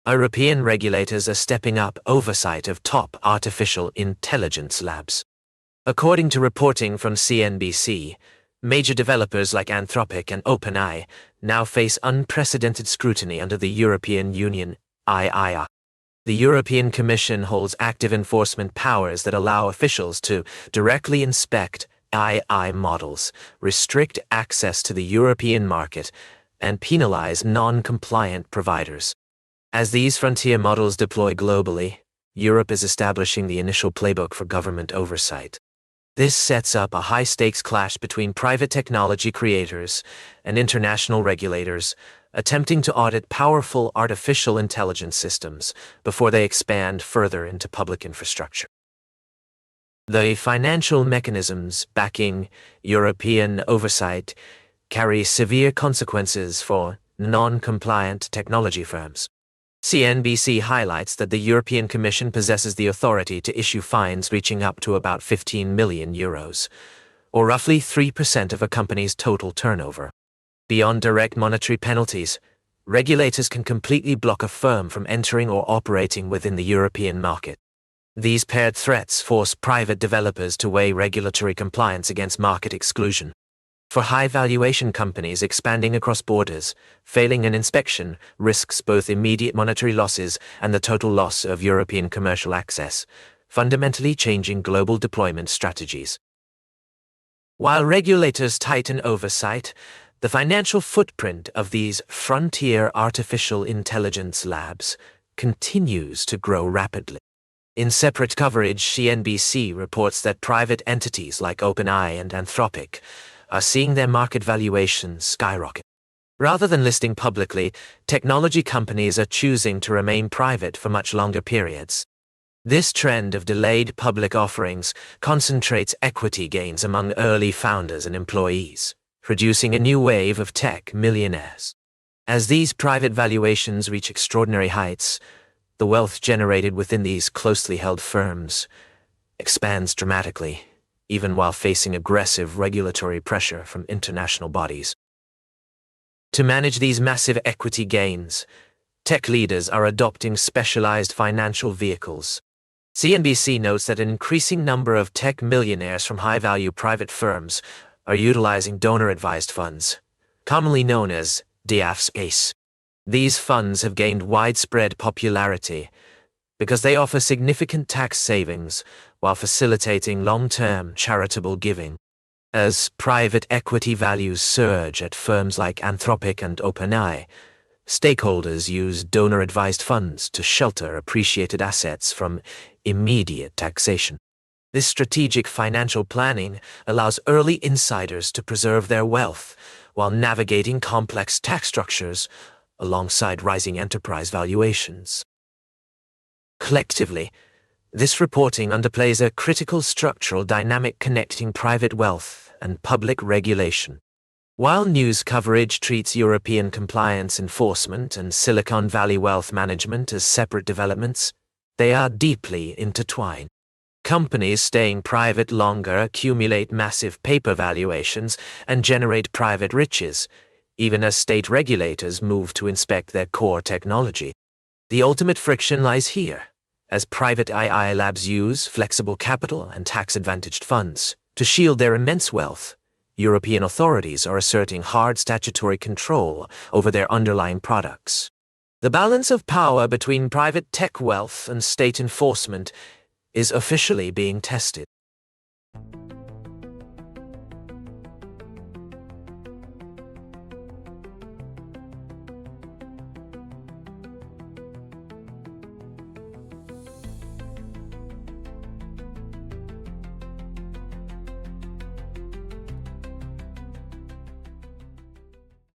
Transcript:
European regulators are stepping up oversight of top artificial intelligence labs. According to reporting from CNBC, major developers like Anthropic and OpenAI now face unprecedented scrutiny under the European Union, II. The European Commission holds active enforcement powers that allow officials to directly inspect AI models, restrict access to the European market, and penalize non-compliant providers. As these frontier models deploy globally, Europe is establishing the initial playbook for government oversight. This sets up a high-stakes clash between private technology creators and international regulators, attempting to audit powerful artificial intelligence systems before they expand further into public infrastructure. The financial mechanisms backing European oversight carry severe consequences for non-compliant technology firms. CNBC highlights that the European Commission possesses the authority to issue fines reaching up to about 15 million euros, or roughly 3% of a company's total turnover. Beyond direct monetary penalties, regulators can completely block a firm from entering or operating within the European market. These paired threats force private developers to weigh regulatory compliance against market exclusion. For high-valuation companies expanding across borders, failing an inspection risks both immediate monetary losses and the total loss of European commercial access, fundamentally changing global deployment strategies. While regulators tighten oversight, the financial footprint of these frontier artificial intelligence labs continues to grow rapidly. In separate coverage, CNBC reports that private entities like OpenAI and Anthropic are seeing their market valuations skyrocket. Rather than listing publicly, technology companies are choosing to remain private for much longer periods. This trend of delayed public offerings concentrates equity gains among early founders and employees, producing a new wave of tech millionaires. As these private valuations reach extraordinary heights, the wealth generated within these closely held firms expands dramatically, even while facing aggressive regulatory pressure from international bodies. To manage these massive equity gains, tech leaders are adopting specialized financial vehicles. CNBC notes that an increasing number of tech millionaires from high-value private firms are utilizing donor-advised funds, commonly known as DAFs. These funds have gained widespread popularity because they offer significant tax savings while facilitating long-term charitable giving. As private equity values surge at firms like Anthropic and OpenAI, stakeholders use donor-advised funds to shelter appreciated assets from immediate taxation. This strategic financial planning allows early insiders to preserve their wealth while navigating complex tax structures alongside rising enterprise valuations. Collectively, this reporting underplays a critical structural dynamic connecting private wealth and public regulation. While news coverage treats European compliance enforcement and Silicon Valley wealth management as separate developments, they are deeply intertwined. Companies staying private longer accumulate massive paper valuations and generate private riches, even as state regulators move to inspect their core technology. The ultimate friction lies here, as private AI labs use flexible capital and tax-advantaged funds to shield their immense wealth. European authorities are asserting hard statutory control over their underlying products. The balance of power between private tech wealth and state enforcement is officially being tested.